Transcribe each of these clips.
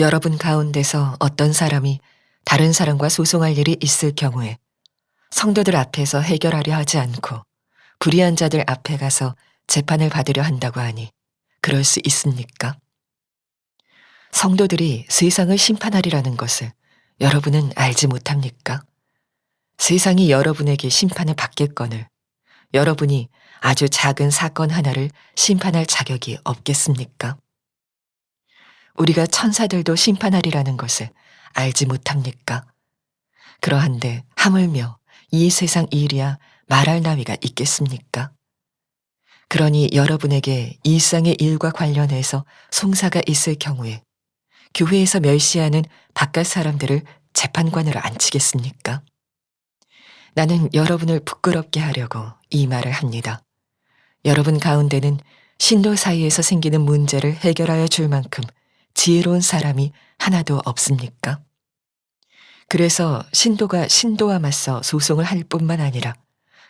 여러분 가운데서 어떤 사람이 다른 사람과 소송할 일이 있을 경우에 성도들 앞에서 해결하려 하지 않고 불의한 자들 앞에 가서 재판을 받으려 한다고 하니 그럴 수 있습니까? 성도들이 세상을 심판하리라는 것을 여러분은 알지 못합니까? 세상이 여러분에게 심판을 받겠거늘 여러분이 아주 작은 사건 하나를 심판할 자격이 없겠습니까? 우리가 천사들도 심판하리라는 것을 알지 못합니까? 그러한데 하물며 이 세상 일이야 말할 나위가 있겠습니까? 그러니 여러분에게 일상의 일과 관련해서 송사가 있을 경우에 교회에서 멸시하는 바깥 사람들을 재판관으로 앉히겠습니까? 나는 여러분을 부끄럽게 하려고 이 말을 합니다. 여러분 가운데는 신도 사이에서 생기는 문제를 해결하여 줄 만큼 지혜로운 사람이 하나도 없습니까? 그래서 신도가 신도와 맞서 소송을 할 뿐만 아니라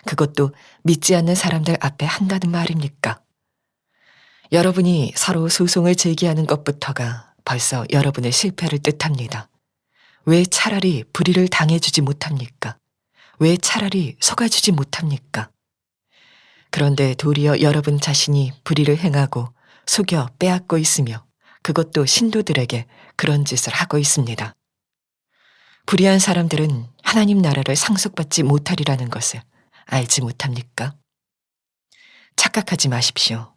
그것도 믿지 않는 사람들 앞에 한다는 말입니까? 여러분이 서로 소송을 제기하는 것부터가 벌써 여러분의 실패를 뜻합니다. 왜 차라리 불의를 당해주지 못합니까? 왜 차라리 속아주지 못합니까? 그런데 도리어 여러분 자신이 불의를 행하고 속여 빼앗고 있으며 그것도 신도들에게 그런 짓을 하고 있습니다. 불의한 사람들은 하나님 나라를 상속받지 못하리라는 것을 알지 못합니까? 착각하지 마십시오.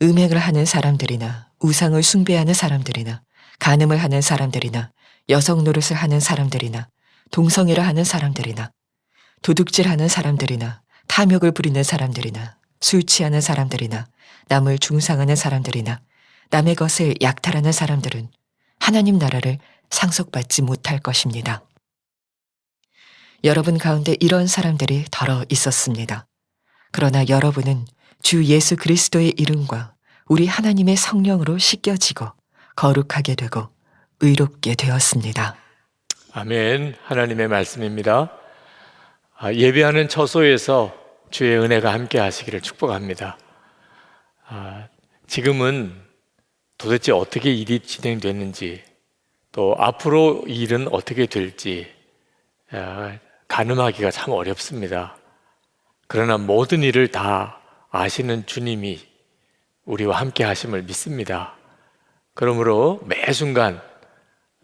음행을 하는 사람들이나 우상을 숭배하는 사람들이나 간음을 하는 사람들이나 여성 노릇을 하는 사람들이나 동성애를 하는 사람들이나 도둑질하는 사람들이나 탐욕을 부리는 사람들이나 술 취하는 사람들이나 남을 중상하는 사람들이나 남의 것을 약탈하는 사람들은 하나님 나라를 상속받지 못할 것입니다. 여러분 가운데 이런 사람들이 더러 있었습니다. 그러나 여러분은 주 예수 그리스도의 이름과 우리 하나님의 성령으로 씻겨지고 거룩하게 되고 의롭게 되었습니다. 아멘. 하나님의 말씀입니다. 예배하는 처소에서 주의 은혜가 함께 하시기를 축복합니다. 지금은 도대체 어떻게 일이 진행됐는지 또 앞으로 일은 어떻게 될지 가늠하기가 참 어렵습니다. 그러나 모든 일을 다 아시는 주님이 우리와 함께 하심을 믿습니다. 그러므로 매 순간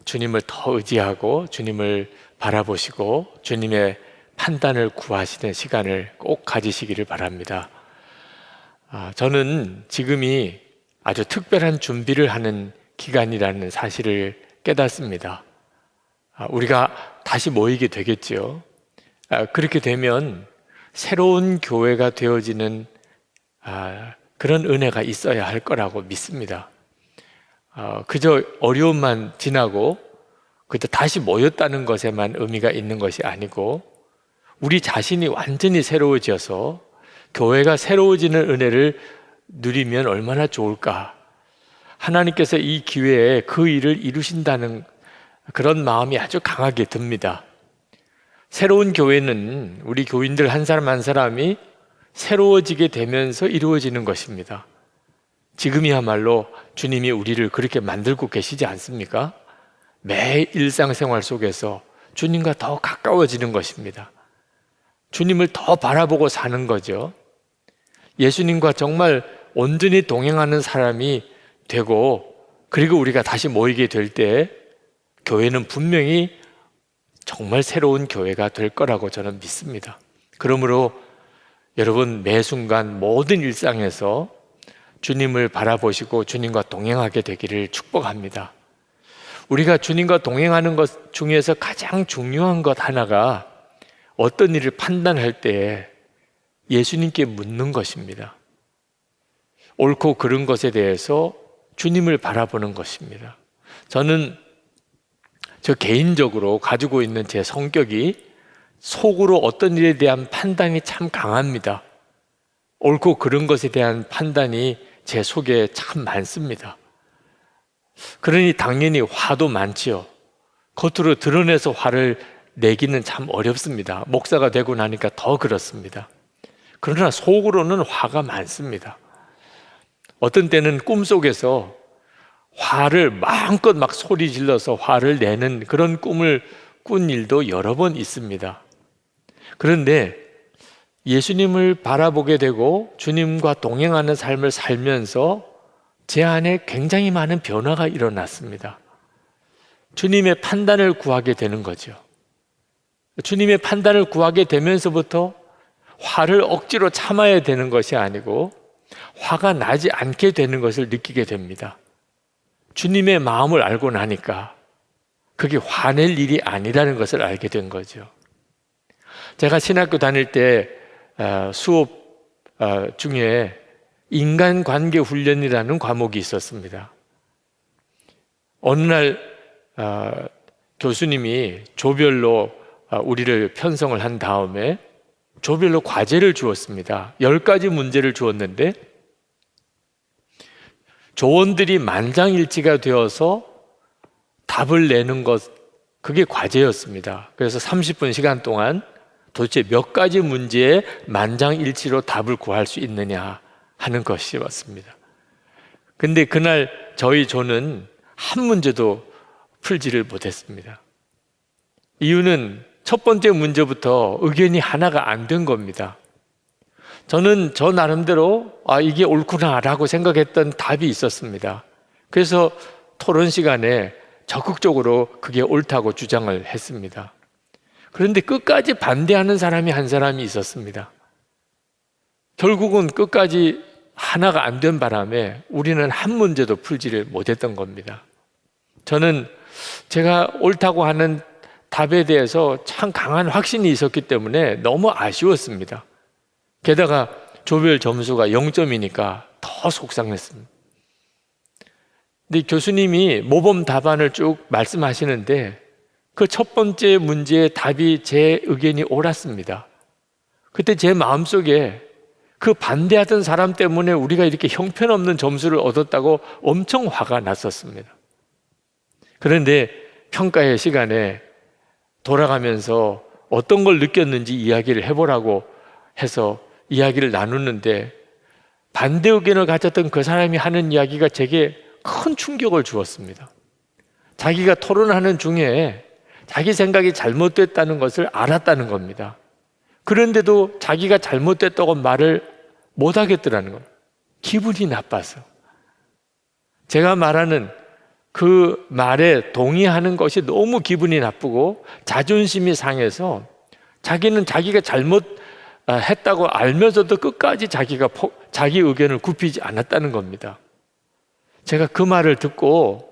주님을 더 의지하고 주님을 바라보시고 주님의 판단을 구하시는 시간을 꼭 가지시기를 바랍니다. 저는 지금이 아주 특별한 준비를 하는 기간이라는 사실을 깨닫습니다. 우리가 다시 모이게 되겠죠. 그렇게 되면 새로운 교회가 되어지는 그런 은혜가 있어야 할 거라고 믿습니다. 그저 어려움만 지나고 그저 다시 모였다는 것에만 의미가 있는 것이 아니고 우리 자신이 완전히 새로워져서 교회가 새로워지는 은혜를 누리면 얼마나 좋을까. 하나님께서 이 기회에 그 일을 이루신다는 그런 마음이 아주 강하게 듭니다. 새로운 교회는 우리 교인들 한 사람 한 사람이 새로워지게 되면서 이루어지는 것입니다. 지금이야말로 주님이 우리를 그렇게 만들고 계시지 않습니까? 매 일상생활 속에서 주님과 더 가까워지는 것입니다. 주님을 더 바라보고 사는 거죠. 예수님과 정말 온전히 동행하는 사람이 되고 그리고 우리가 다시 모이게 될 때 교회는 분명히 정말 새로운 교회가 될 거라고 저는 믿습니다. 그러므로 여러분 매 순간 모든 일상에서 주님을 바라보시고 주님과 동행하게 되기를 축복합니다. 우리가 주님과 동행하는 것 중에서 가장 중요한 것 하나가 어떤 일을 판단할 때 예수님께 묻는 것입니다. 옳고 그른 것에 대해서 주님을 바라보는 것입니다. 저는 저 개인적으로 가지고 있는 제 성격이 속으로 어떤 일에 대한 판단이 참 강합니다. 옳고 그른 것에 대한 판단이 제 속에 참 많습니다. 그러니 당연히 화도 많지요. 겉으로 드러내서 화를 내기는 참 어렵습니다. 목사가 되고 나니까 더 그렇습니다. 그러나 속으로는 화가 많습니다. 어떤 때는 꿈속에서 화를 마음껏 막 소리 질러서 화를 내는 그런 꿈을 꾼 일도 여러 번 있습니다. 그런데 예수님을 바라보게 되고 주님과 동행하는 삶을 살면서 제 안에 굉장히 많은 변화가 일어났습니다. 주님의 판단을 구하게 되는 거죠. 주님의 판단을 구하게 되면서부터 화를 억지로 참아야 되는 것이 아니고 화가 나지 않게 되는 것을 느끼게 됩니다. 주님의 마음을 알고 나니까 그게 화낼 일이 아니라는 것을 알게 된 거죠. 제가 신학교 다닐 때 수업 중에 인간관계 훈련이라는 과목이 있었습니다. 어느 날 교수님이 조별로 우리를 편성을 한 다음에 조별로 과제를 주었습니다. 10가지 문제를 주었는데 조원들이 만장일치가 되어서 답을 내는 것, 그게 과제였습니다. 그래서 30분 시간 동안 도대체 몇 가지 문제에 만장일치로 답을 구할 수 있느냐 하는 것이었습니다. 근데 그날 저희 조는 한 문제도 풀지를 못했습니다. 이유는 첫 번째 문제부터 의견이 하나가 안 된 겁니다. 저는 저 나름대로 이게 옳구나라고 생각했던 답이 있었습니다. 그래서 토론 시간에 적극적으로 그게 옳다고 주장을 했습니다. 그런데 끝까지 반대하는 사람이 한 사람이 있었습니다. 결국은 끝까지 하나가 안 된 바람에 우리는 한 문제도 풀지를 못했던 겁니다. 저는 제가 옳다고 하는 답에 대해서 참 강한 확신이 있었기 때문에 너무 아쉬웠습니다. 게다가 조별 점수가 0점이니까 더 속상했습니다. 근데 교수님이 모범 답안을 쭉 말씀하시는데 그 첫 번째 문제의 답이 제 의견이 옳았습니다. 그때 제 마음속에 그 반대하던 사람 때문에 우리가 이렇게 형편없는 점수를 얻었다고 엄청 화가 났었습니다. 그런데 평가의 시간에 돌아가면서 어떤 걸 느꼈는지 이야기를 해보라고 해서 이야기를 나누는데 반대 의견을 가졌던 그 사람이 하는 이야기가 제게 큰 충격을 주었습니다. 자기가 토론하는 중에 자기 생각이 잘못됐다는 것을 알았다는 겁니다. 그런데도 자기가 잘못됐다고 말을 못 하겠더라는 겁니다. 기분이 나빠서. 제가 말하는 그 말에 동의하는 것이 너무 기분이 나쁘고 자존심이 상해서 자기는 자기가 잘못했다고 알면서도 끝까지 자기 의견을 굽히지 않았다는 겁니다. 제가 그 말을 듣고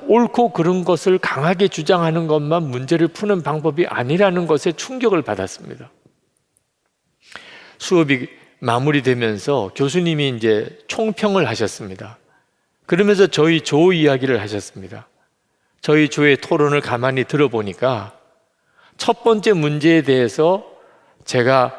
옳고 그른 것을 강하게 주장하는 것만 문제를 푸는 방법이 아니라는 것에 충격을 받았습니다. 수업이 마무리되면서 교수님이 이제 총평을 하셨습니다. 그러면서 저희 조 이야기를 하셨습니다. 저희 조의 토론을 가만히 들어보니까 첫 번째 문제에 대해서 제가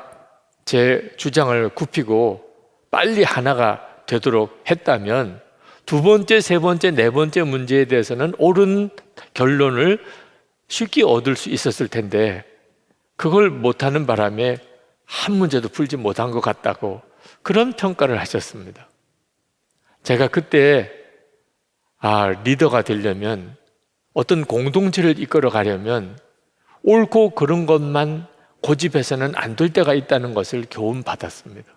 제 주장을 굽히고 빨리 하나가 되도록 했다면 두 번째, 세 번째, 네 번째 문제에 대해서는 옳은 결론을 쉽게 얻을 수 있었을 텐데 그걸 못하는 바람에 한 문제도 풀지 못한 것 같다고 그런 평가를 하셨습니다. 제가 그때 리더가 되려면 어떤 공동체를 이끌어 가려면 옳고 그른 것만 고집해서는 안 될 때가 있다는 것을 교훈 받았습니다.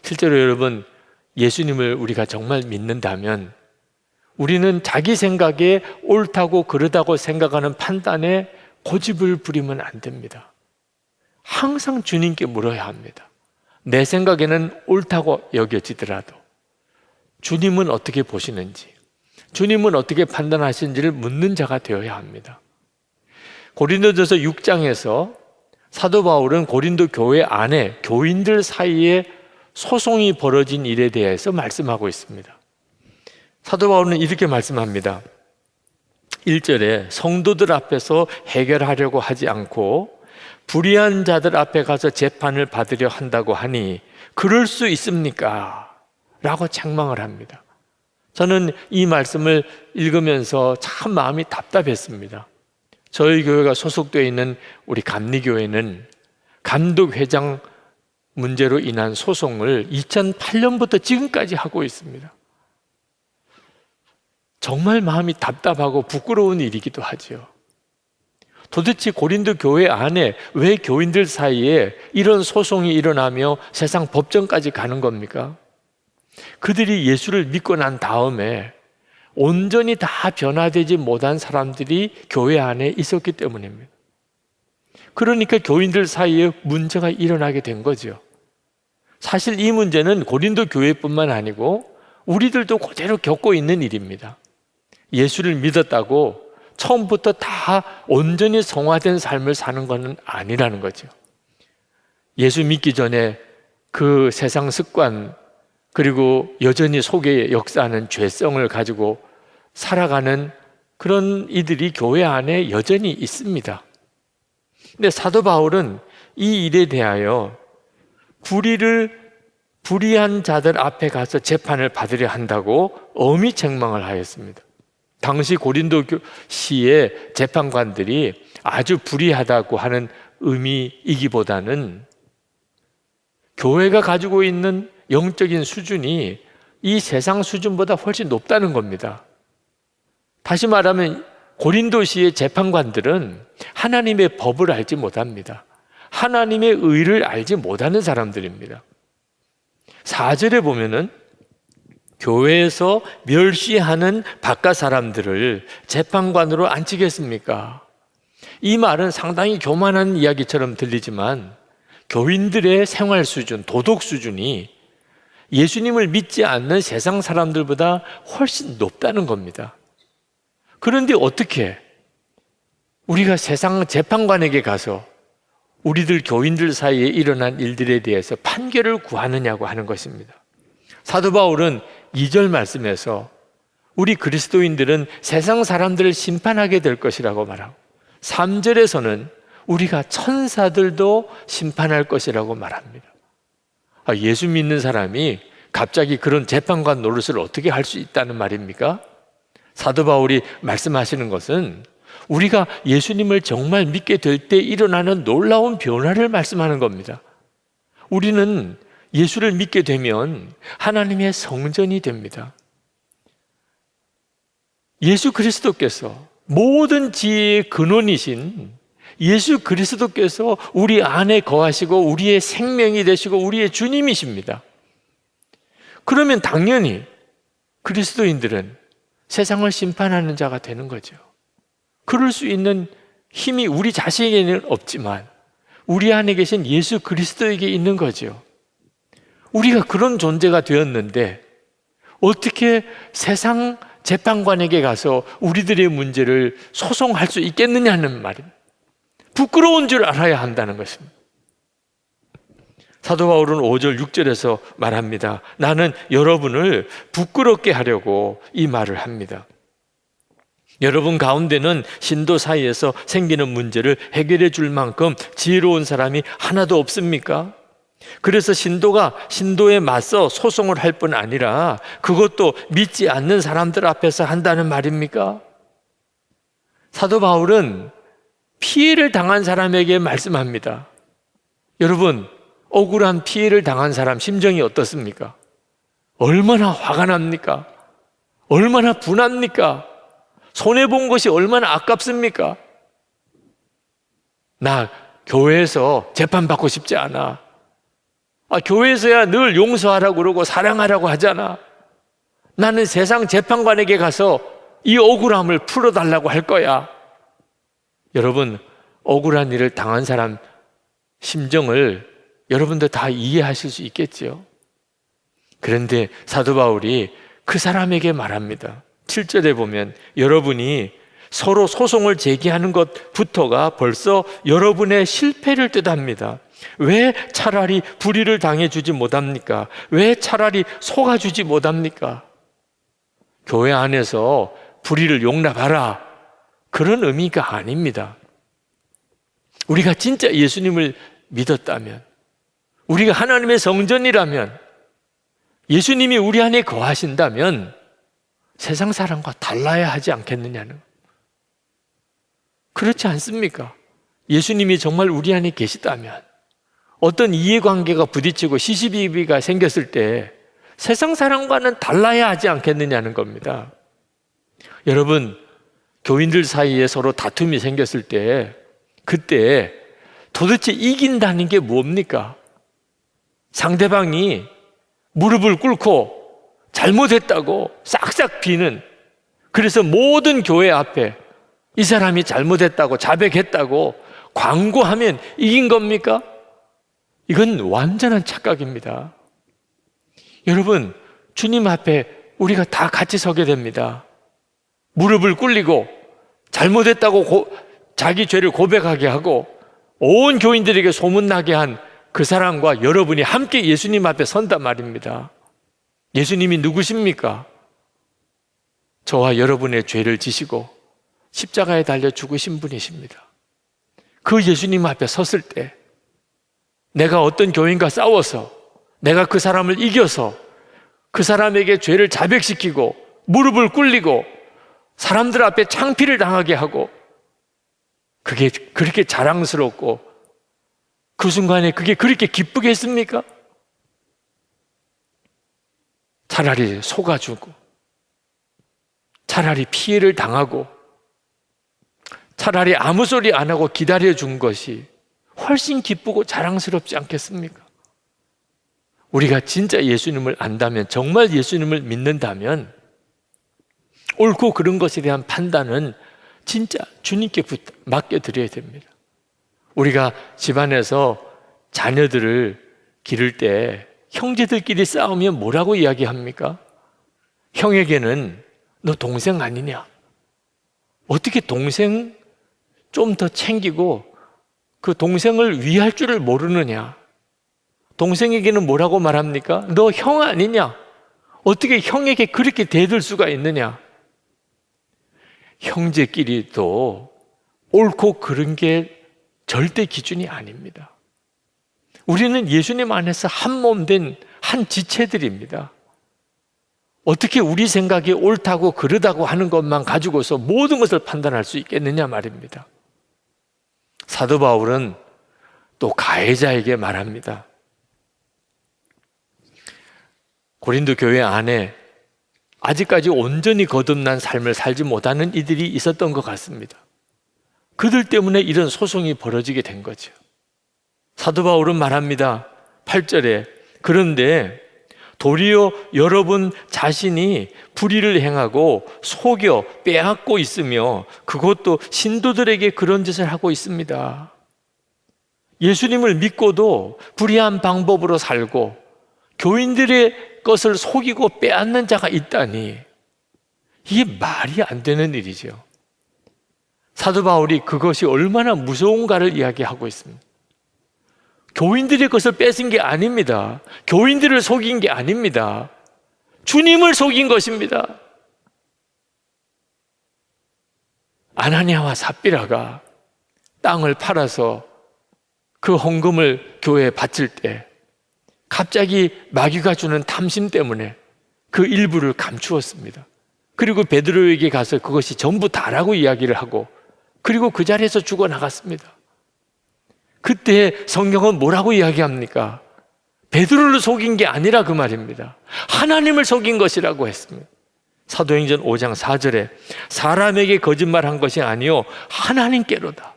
실제로 여러분, 예수님을 우리가 정말 믿는다면 우리는 자기 생각에 옳다고 그르다고 생각하는 판단에 고집을 부리면 안 됩니다. 항상 주님께 물어야 합니다. 내 생각에는 옳다고 여겨지더라도 주님은 어떻게 보시는지, 주님은 어떻게 판단하시는지를 묻는 자가 되어야 합니다. 고린도전서 6장에서 사도 바울은 고린도 교회 안에 교인들 사이에 소송이 벌어진 일에 대해서 말씀하고 있습니다. 사도 바울은 이렇게 말씀합니다. 1절에 성도들 앞에서 해결하려고 하지 않고 불의한 자들 앞에 가서 재판을 받으려 한다고 하니 그럴 수 있습니까? 라고 책망을 합니다. 저는 이 말씀을 읽으면서 참 마음이 답답했습니다. 저희 교회가 소속되어 있는 우리 감리교회는 감독회장 문제로 인한 소송을 2008년부터 지금까지 하고 있습니다. 정말 마음이 답답하고 부끄러운 일이기도 하죠. 도대체 고린도 교회 안에 왜 교인들 사이에 이런 소송이 일어나며 세상 법정까지 가는 겁니까? 그들이 예수를 믿고 난 다음에 온전히 다 변화되지 못한 사람들이 교회 안에 있었기 때문입니다. 그러니까 교인들 사이에 문제가 일어나게 된 거죠. 사실 이 문제는 고린도 교회뿐만 아니고 우리들도 그대로 겪고 있는 일입니다. 예수를 믿었다고 처음부터 다 온전히 성화된 삶을 사는 것은 아니라는 거죠. 예수 믿기 전에 그 세상 습관, 그리고 여전히 속에 역사하는 죄성을 가지고 살아가는 그런 이들이 교회 안에 여전히 있습니다. 근데 사도 바울은 이 일에 대하여 불의한 자들 앞에 가서 재판을 받으려 한다고 엄히 책망을 하였습니다. 당시 고린도 시의 재판관들이 아주 불의하다고 하는 의미이기보다는 교회가 가지고 있는 영적인 수준이 이 세상 수준보다 훨씬 높다는 겁니다. 다시 말하면 고린도시의 재판관들은 하나님의 법을 알지 못합니다. 하나님의 의를 알지 못하는 사람들입니다. 4절에 보면은 교회에서 멸시하는 바깥 사람들을 재판관으로 앉히겠습니까? 이 말은 상당히 교만한 이야기처럼 들리지만 교인들의 생활 수준, 도덕 수준이 예수님을 믿지 않는 세상 사람들보다 훨씬 높다는 겁니다. 그런데 어떻게 우리가 세상 재판관에게 가서 우리들 교인들 사이에 일어난 일들에 대해서 판결을 구하느냐고 하는 것입니다. 사도 바울은 2절 말씀에서 우리 그리스도인들은 세상 사람들을 심판하게 될 것이라고 말하고 3절에서는 우리가 천사들도 심판할 것이라고 말합니다. 예수 믿는 사람이 갑자기 그런 재판관 노릇을 어떻게 할 수 있다는 말입니까? 사도 바울이 말씀하시는 것은 우리가 예수님을 정말 믿게 될 때 일어나는 놀라운 변화를 말씀하는 겁니다. 우리는 예수를 믿게 되면 하나님의 성전이 됩니다. 예수 그리스도께서 모든 지혜의 근원이신 예수 그리스도께서 우리 안에 거하시고 우리의 생명이 되시고 우리의 주님이십니다. 그러면 당연히 그리스도인들은 세상을 심판하는 자가 되는 거죠. 그럴 수 있는 힘이 우리 자신에게는 없지만 우리 안에 계신 예수 그리스도에게 있는 거죠. 우리가 그런 존재가 되었는데 어떻게 세상 재판관에게 가서 우리들의 문제를 소송할 수 있겠느냐는 말입니다. 부끄러운 줄 알아야 한다는 것입니다. 사도 바울은 5절 6절에서 말합니다. 나는 여러분을 부끄럽게 하려고 이 말을 합니다. 여러분 가운데는 신도 사이에서 생기는 문제를 해결해 줄 만큼 지혜로운 사람이 하나도 없습니까? 그래서 신도가 신도에 맞서 소송을 할 뿐 아니라 그것도 믿지 않는 사람들 앞에서 한다는 말입니까? 사도 바울은 피해를 당한 사람에게 말씀합니다. 여러분, 억울한 피해를 당한 사람 심정이 어떻습니까? 얼마나 화가 납니까? 얼마나 분합니까? 손해본 것이 얼마나 아깝습니까? 나 교회에서 재판받고 싶지 않아. 교회에서야 늘 용서하라고 그러고 사랑하라고 하잖아. 나는 세상 재판관에게 가서 이 억울함을 풀어달라고 할 거야. 여러분, 억울한 일을 당한 사람 심정을 여러분도 다 이해하실 수 있겠죠? 그런데 사도 바울이 그 사람에게 말합니다. 7절에 보면 여러분이 서로 소송을 제기하는 것부터가 벌써 여러분의 실패를 뜻합니다. 왜 차라리 불의를 당해주지 못합니까? 왜 차라리 속아주지 못합니까? 교회 안에서 불의를 용납하라, 그런 의미가 아닙니다. 우리가 진짜 예수님을 믿었다면, 우리가 하나님의 성전이라면, 예수님이 우리 안에 거하신다면 세상 사람과 달라야 하지 않겠느냐는, 그렇지 않습니까? 예수님이 정말 우리 안에 계시다면 어떤 이해관계가 부딪히고 시시비비가 생겼을 때 세상 사람과는 달라야 하지 않겠느냐는 겁니다. 여러분, 교인들 사이에 서로 다툼이 생겼을 때 그때 도대체 이긴다는 게 뭡니까? 상대방이 무릎을 꿇고 잘못했다고 싹싹 비는, 그래서 모든 교회 앞에 이 사람이 잘못했다고 자백했다고 광고하면 이긴 겁니까? 이건 완전한 착각입니다. 여러분, 주님 앞에 우리가 다 같이 서게 됩니다. 무릎을 꿇리고 잘못했다고 자기 죄를 고백하게 하고 온 교인들에게 소문나게 한 그 사람과 여러분이 함께 예수님 앞에 선단 말입니다. 예수님이 누구십니까? 저와 여러분의 죄를 지시고 십자가에 달려 죽으신 분이십니다. 그 예수님 앞에 섰을 때 내가 어떤 교인과 싸워서 내가 그 사람을 이겨서 그 사람에게 죄를 자백시키고 무릎을 꿇리고 사람들 앞에 창피를 당하게 하고 그게 그렇게 자랑스럽고 그 순간에 그게 그렇게 기쁘게 했습니까? 차라리 속아주고 차라리 피해를 당하고 차라리 아무 소리 안 하고 기다려준 것이 훨씬 기쁘고 자랑스럽지 않겠습니까? 우리가 진짜 예수님을 안다면, 정말 예수님을 믿는다면 옳고 그른 것에 대한 판단은 진짜 주님께 맡겨드려야 됩니다. 우리가 집안에서 자녀들을 기를 때 형제들끼리 싸우면 뭐라고 이야기합니까? 형에게는 너 동생 아니냐? 어떻게 동생 좀 더 챙기고 그 동생을 위할 줄을 모르느냐? 동생에게는 뭐라고 말합니까? 너 형 아니냐? 어떻게 형에게 그렇게 대들 수가 있느냐? 형제끼리도 옳고 그른 게 절대 기준이 아닙니다. 우리는 예수님 안에서 한 몸 된 한 지체들입니다. 어떻게 우리 생각이 옳다고 그르다고 하는 것만 가지고서 모든 것을 판단할 수 있겠느냐 말입니다. 사도 바울은 또 가해자에게 말합니다. 고린도 교회 안에 아직까지 온전히 거듭난 삶을 살지 못하는 이들이 있었던 것 같습니다. 그들 때문에 이런 소송이 벌어지게 된 거죠. 사도 바울은 말합니다. 8절에 그런데 도리어 여러분 자신이 불의를 행하고 속여 빼앗고 있으며 그것도 신도들에게 그런 짓을 하고 있습니다. 예수님을 믿고도 불의한 방법으로 살고 교인들의 것을 속이고 빼앗는 자가 있다니 이게 말이 안 되는 일이죠. 사도 바울이 그것이 얼마나 무서운가를 이야기하고 있습니다. 교인들의 것을 뺏은 게 아닙니다. 교인들을 속인 게 아닙니다. 주님을 속인 것입니다. 아나니아와 삽비라가 땅을 팔아서 그 헌금을 교회에 바칠 때 갑자기 마귀가 주는 탐심 때문에 그 일부를 감추었습니다. 그리고 베드로에게 가서 그것이 전부 다라고 이야기를 하고 그리고 그 자리에서 죽어나갔습니다. 그때 성경은 뭐라고 이야기합니까? 베드로를 속인 게 아니라 그 말입니다. 하나님을 속인 것이라고 했습니다. 사도행전 5장 4절에 사람에게 거짓말한 것이 아니요 하나님께로다.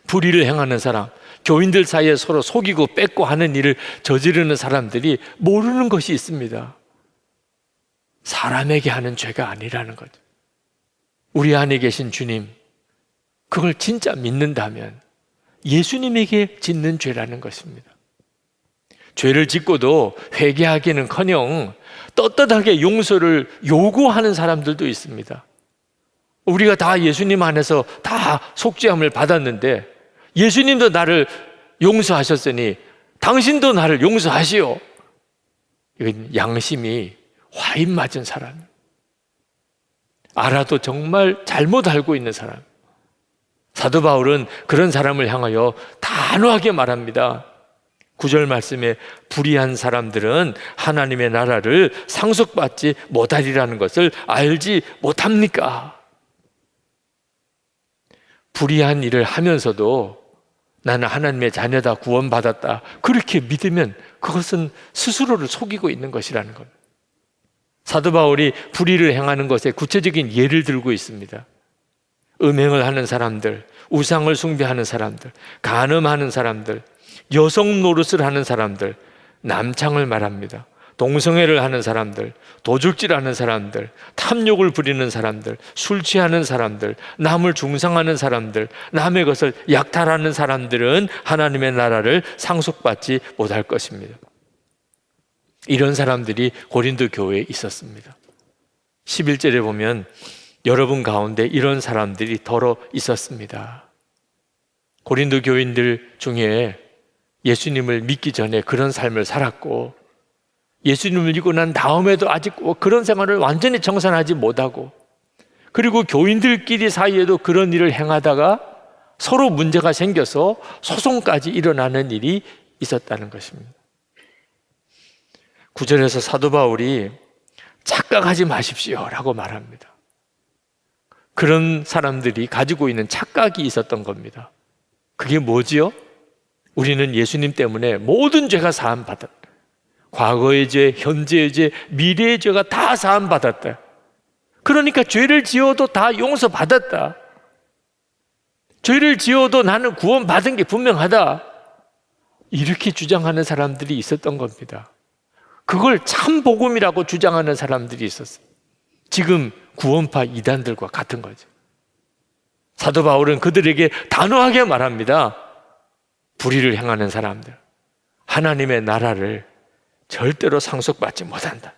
불의를 행하는 사람, 교인들 사이에 서로 속이고 뺏고 하는 일을 저지르는 사람들이 모르는 것이 있습니다. 사람에게 하는 죄가 아니라는 거죠. 우리 안에 계신 주님, 그걸 진짜 믿는다면 예수님에게 짓는 죄라는 것입니다. 죄를 짓고도 회개하기는커녕 떳떳하게 용서를 요구하는 사람들도 있습니다. 우리가 다 예수님 안에서 다 속죄함을 받았는데 예수님도 나를 용서하셨으니 당신도 나를 용서하시오. 이건 양심이 화인 맞은 사람, 알아도 정말 잘못 알고 있는 사람. 사도 바울은 그런 사람을 향하여 단호하게 말합니다. 9절 말씀에 불의한 사람들은 하나님의 나라를 상속받지 못하리라는 것을 알지 못합니까? 불의한 일을 하면서도 나는 하나님의 자녀다, 구원받았다, 그렇게 믿으면 그것은 스스로를 속이고 있는 것이라는 겁니다. 사도 바울이 불의를 행하는 것에 구체적인 예를 들고 있습니다. 음행을 하는 사람들, 우상을 숭배하는 사람들, 간음하는 사람들, 여성 노릇을 하는 사람들, 남창을 말합니다. 동성애를 하는 사람들, 도둑질하는 사람들, 탐욕을 부리는 사람들, 술 취하는 사람들, 남을 중상하는 사람들, 남의 것을 약탈하는 사람들은 하나님의 나라를 상속받지 못할 것입니다. 이런 사람들이 고린도 교회에 있었습니다. 11절에 보면 여러분 가운데 이런 사람들이 더러 있었습니다. 고린도 교인들 중에 예수님을 믿기 전에 그런 삶을 살았고, 예수님을 믿고 난 다음에도 아직 그런 생활을 완전히 정산하지 못하고, 그리고 교인들끼리 사이에도 그런 일을 행하다가 서로 문제가 생겨서 소송까지 일어나는 일이 있었다는 것입니다. 9절에서 사도 바울이 착각하지 마십시오 라고 말합니다. 그런 사람들이 가지고 있는 착각이 있었던 겁니다. 그게 뭐지요? 우리는 예수님 때문에 모든 죄가 사함받았다. 과거의 죄, 현재의 죄, 미래의 죄가 다 사함받았다. 그러니까 죄를 지어도 다 용서받았다. 죄를 지어도 나는 구원받은 게 분명하다. 이렇게 주장하는 사람들이 있었던 겁니다. 그걸 참 복음이라고 주장하는 사람들이 있었어요. 지금 구원파 이단들과 같은 거죠. 사도 바울은 그들에게 단호하게 말합니다. 불의를 행하는 사람들, 하나님의 나라를 절대로 상속받지 못한다.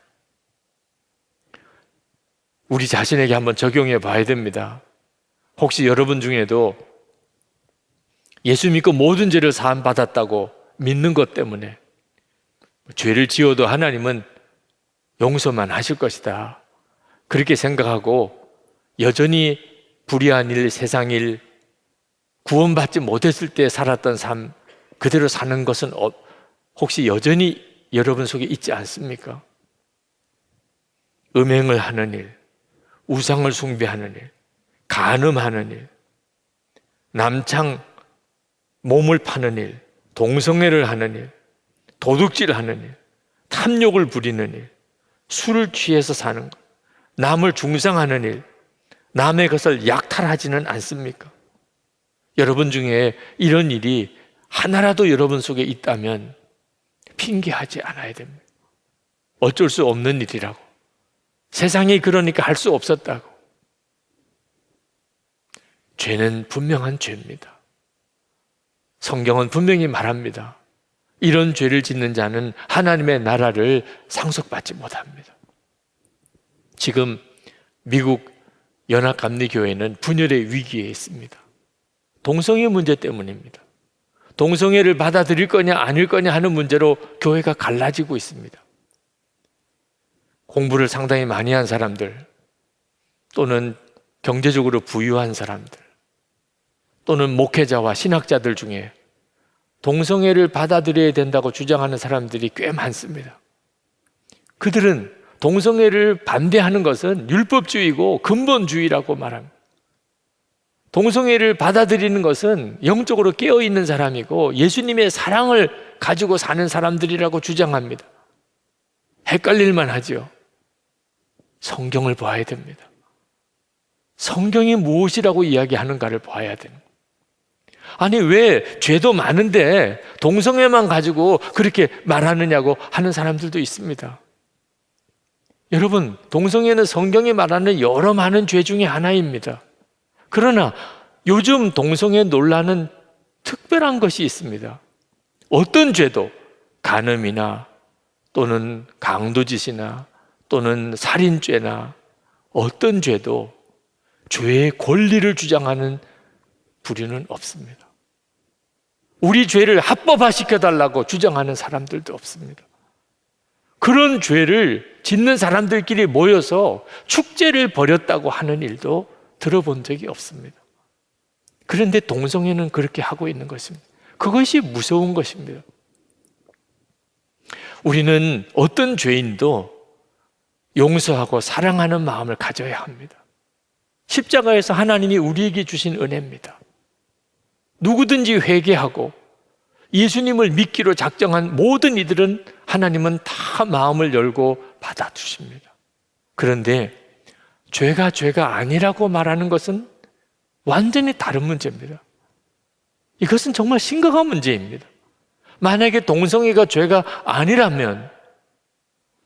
우리 자신에게 한번 적용해 봐야 됩니다. 혹시 여러분 중에도 예수 믿고 모든 죄를 사함받았다고 믿는 것 때문에 죄를 지어도 하나님은 용서만 하실 것이다, 그렇게 생각하고 여전히 불의한 일, 세상 일, 구원받지 못했을 때 살았던 삶 그대로 사는 것은 혹시 여전히 여러분 속에 있지 않습니까? 음행을 하는 일, 우상을 숭배하는 일, 간음하는 일, 남창 몸을 파는 일, 동성애를 하는 일, 도둑질하는 일, 탐욕을 부리는 일, 술을 취해서 사는 것, 남을 중상하는 일, 남의 것을 약탈하지는 않습니까? 여러분 중에 이런 일이 하나라도 여러분 속에 있다면 핑계하지 않아야 됩니다. 어쩔 수 없는 일이라고, 세상이 그러니까 할 수 없었다고. 죄는 분명한 죄입니다. 성경은 분명히 말합니다. 이런 죄를 짓는 자는 하나님의 나라를 상속받지 못합니다. 지금 미국 연합감리교회는 분열의 위기에 있습니다. 동성애 문제 때문입니다. 동성애를 받아들일 거냐 아닐 거냐 하는 문제로 교회가 갈라지고 있습니다. 공부를 상당히 많이 한 사람들, 또는 경제적으로 부유한 사람들, 또는 목회자와 신학자들 중에 동성애를 받아들여야 된다고 주장하는 사람들이 꽤 많습니다. 그들은 동성애를 반대하는 것은 율법주의고 근본주의라고 말합니다. 동성애를 받아들이는 것은 영적으로 깨어있는 사람이고 예수님의 사랑을 가지고 사는 사람들이라고 주장합니다. 헷갈릴만 하죠. 성경을 봐야 됩니다. 성경이 무엇이라고 이야기하는가를 봐야 됩니다. 아니, 왜 죄도 많은데 동성애만 가지고 그렇게 말하느냐고 하는 사람들도 있습니다. 여러분, 동성애는 성경이 말하는 여러 많은 죄 중에 하나입니다. 그러나 요즘 동성애 논란은 특별한 것이 있습니다. 어떤 죄도 간음이나 또는 강도짓이나 또는 살인죄나 어떤 죄도 죄의 권리를 주장하는 부류는 없습니다. 우리 죄를 합법화시켜달라고 주장하는 사람들도 없습니다. 그런 죄를 짓는 사람들끼리 모여서 축제를 벌였다고 하는 일도 들어본 적이 없습니다. 그런데 동성애는 그렇게 하고 있는 것입니다. 그것이 무서운 것입니다. 우리는 어떤 죄인도 용서하고 사랑하는 마음을 가져야 합니다. 십자가에서 하나님이 우리에게 주신 은혜입니다. 누구든지 회개하고 예수님을 믿기로 작정한 모든 이들은 하나님은 다 마음을 열고 받아주십니다. 그런데 죄가 아니라고 말하는 것은 완전히 다른 문제입니다. 이것은 정말 심각한 문제입니다. 만약에 동성애가 죄가 아니라면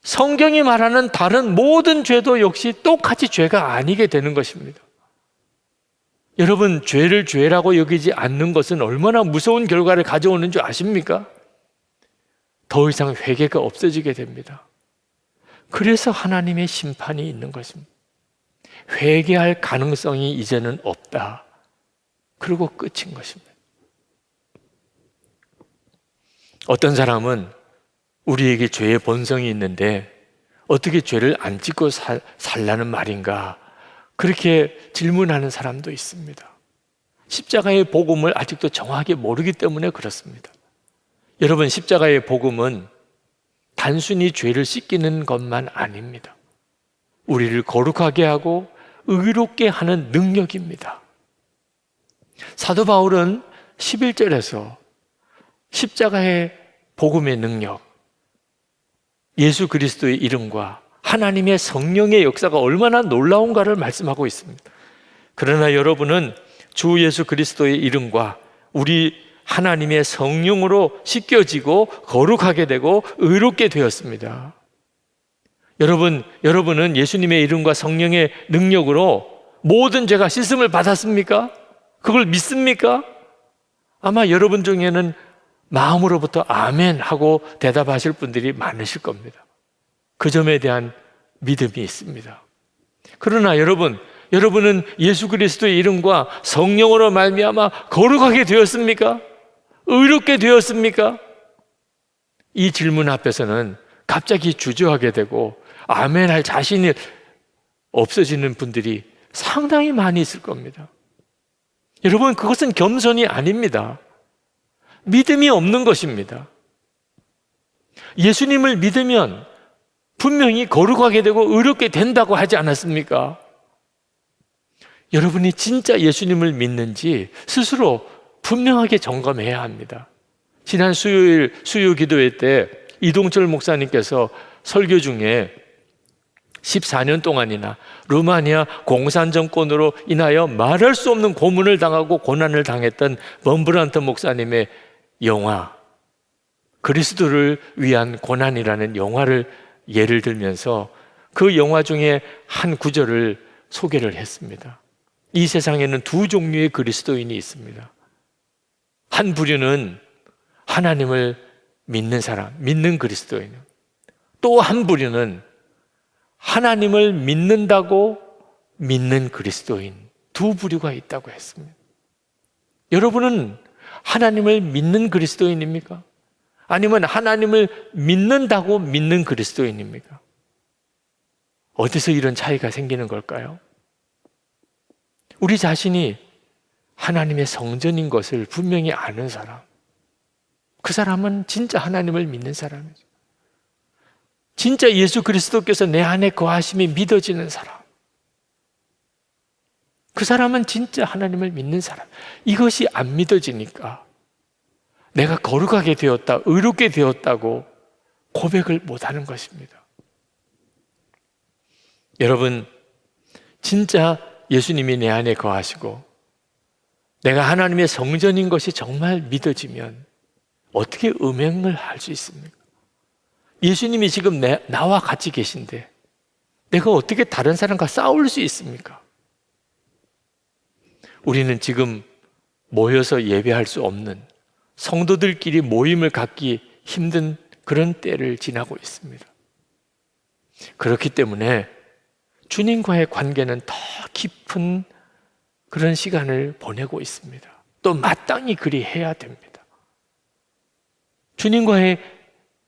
성경이 말하는 다른 모든 죄도 역시 똑같이 죄가 아니게 되는 것입니다. 여러분, 죄를 죄라고 여기지 않는 것은 얼마나 무서운 결과를 가져오는 줄 아십니까? 더 이상 회개가 없어지게 됩니다. 그래서 하나님의 심판이 있는 것입니다. 회개할 가능성이 이제는 없다. 그리고 끝인 것입니다. 어떤 사람은 우리에게 죄의 본성이 있는데 어떻게 죄를 안 짓고 살라는 말인가? 그렇게 질문하는 사람도 있습니다. 십자가의 복음을 아직도 정확하게 모르기 때문에 그렇습니다. 여러분, 십자가의 복음은 단순히 죄를 씻기는 것만 아닙니다. 우리를 거룩하게 하고 의롭게 하는 능력입니다. 사도 바울은 11절에서 십자가의 복음의 능력, 예수 그리스도의 이름과 하나님의 성령의 역사가 얼마나 놀라운가를 말씀하고 있습니다. 그러나 여러분은 주 예수 그리스도의 이름과 우리 하나님의 성령으로 씻겨지고 거룩하게 되고 의롭게 되었습니다. 여러분은 예수님의 이름과 성령의 능력으로 모든 죄가 씻음을 받았습니까? 그걸 믿습니까? 아마 여러분 중에는 마음으로부터 아멘 하고 대답하실 분들이 많으실 겁니다. 그 점에 대한 믿음이 있습니다. 그러나 여러분은 예수 그리스도의 이름과 성령으로 말미암아 거룩하게 되었습니까? 의롭게 되었습니까? 이 질문 앞에서는 갑자기 주저하게 되고 아멘 할 자신이 없어지는 분들이 상당히 많이 있을 겁니다. 여러분, 그것은 겸손이 아닙니다. 믿음이 없는 것입니다. 예수님을 믿으면 분명히 거룩하게 되고 의롭게 된다고 하지 않았습니까? 여러분이 진짜 예수님을 믿는지 스스로 분명하게 점검해야 합니다. 지난 수요일 수요 기도회 때 이동철 목사님께서 설교 중에 14년 동안이나 루마니아 공산 정권으로 인하여 말할 수 없는 고문을 당하고 고난을 당했던 범브란트 목사님의 영화 그리스도를 위한 고난이라는 영화를 예를 들면서 그 영화 중에 한 구절을 소개를 했습니다. 이 세상에는 두 종류의 그리스도인이 있습니다. 한 부류는 하나님을 믿는 사람, 믿는 그리스도인. 또 한 부류는 하나님을 믿는다고 믿는 그리스도인. 두 부류가 있다고 했습니다. 여러분은 하나님을 믿는 그리스도인입니까? 아니면 하나님을 믿는다고 믿는 그리스도인입니까? 어디서 이런 차이가 생기는 걸까요? 우리 자신이 하나님의 성전인 것을 분명히 아는 사람, 그 사람은 진짜 하나님을 믿는 사람이죠. 진짜 예수 그리스도께서 내 안에 거하심이 믿어지는 사람, 그 사람은 진짜 하나님을 믿는 사람. 이것이 안 믿어지니까 내가 거룩하게 되었다, 의롭게 되었다고 고백을 못하는 것입니다. 여러분, 진짜 예수님이 내 안에 거하시고 내가 하나님의 성전인 것이 정말 믿어지면 어떻게 음행을 할 수 있습니까? 예수님이 지금 나와 같이 계신데 내가 어떻게 다른 사람과 싸울 수 있습니까? 우리는 지금 모여서 예배할 수 없는, 성도들끼리 모임을 갖기 힘든 그런 때를 지나고 있습니다. 그렇기 때문에 주님과의 관계는 더 깊은 그런 시간을 보내고 있습니다. 또 마땅히 그리 해야 됩니다. 주님과의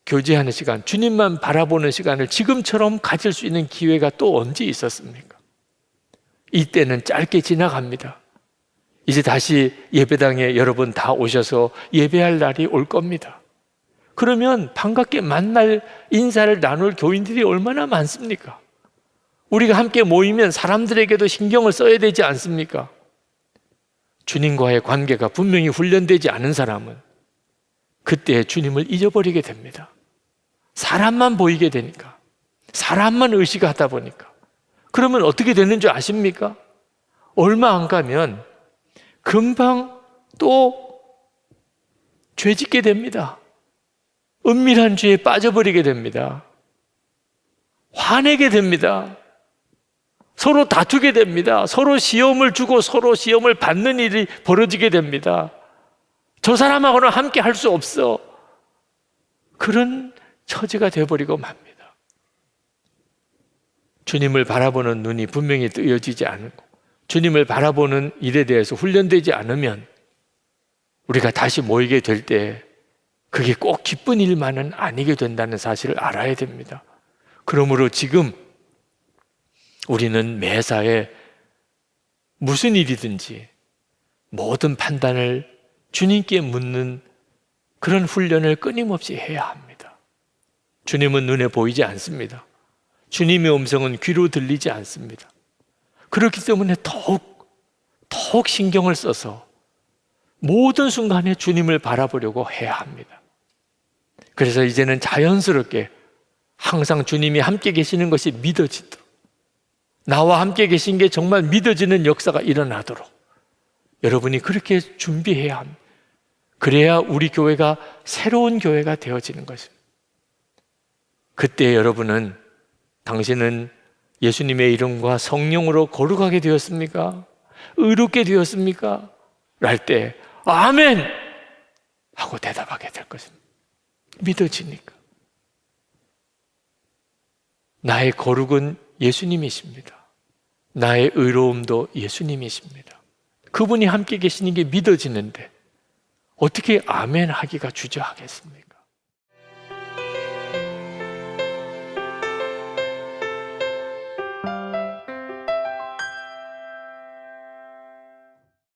교제하는 시간, 주님만 바라보는 시간을 지금처럼 가질 수 있는 기회가 또 언제 있었습니까? 이때는 짧게 지나갑니다. 이제 다시 예배당에 여러분 다 오셔서 예배할 날이 올 겁니다. 그러면 반갑게 만날 인사를 나눌 교인들이 얼마나 많습니까? 우리가 함께 모이면 사람들에게도 신경을 써야 되지 않습니까? 주님과의 관계가 분명히 훈련되지 않은 사람은 그때 주님을 잊어버리게 됩니다. 사람만 보이게 되니까, 사람만 의식하다 보니까. 그러면 어떻게 되는 줄 아십니까? 얼마 안 가면 금방 또 죄짓게 됩니다. 은밀한 죄에 빠져버리게 됩니다. 화내게 됩니다. 서로 다투게 됩니다. 서로 시험을 주고 서로 시험을 받는 일이 벌어지게 됩니다. 저 사람하고는 함께 할 수 없어. 그런 처지가 되어버리고 맙니다. 주님을 바라보는 눈이 분명히 뜨여지지 않고 주님을 바라보는 일에 대해서 훈련되지 않으면 우리가 다시 모이게 될 때 그게 꼭 기쁜 일만은 아니게 된다는 사실을 알아야 됩니다. 그러므로 지금 우리는 매사에 무슨 일이든지 모든 판단을 주님께 묻는 그런 훈련을 끊임없이 해야 합니다. 주님은 눈에 보이지 않습니다. 주님의 음성은 귀로 들리지 않습니다. 그렇기 때문에 더욱 신경을 써서 모든 순간에 주님을 바라보려고 해야 합니다. 그래서 이제는 자연스럽게 항상 주님이 함께 계시는 것이 믿어지도록, 나와 함께 계신 게 정말 믿어지는 역사가 일어나도록 여러분이 그렇게 준비해야 합니다. 그래야 우리 교회가 새로운 교회가 되어지는 것입니다. 그때 여러분은, 당신은 예수님의 이름과 성령으로 거룩하게 되었습니까? 의롭게 되었습니까? 랄 때 아멘! 하고 대답하게 될 것입니다. 믿어지니까. 나의 거룩은 예수님이십니다. 나의 의로움도 예수님이십니다. 그분이 함께 계시는 게 믿어지는데 어떻게 아멘 하기가 주저하겠습니까?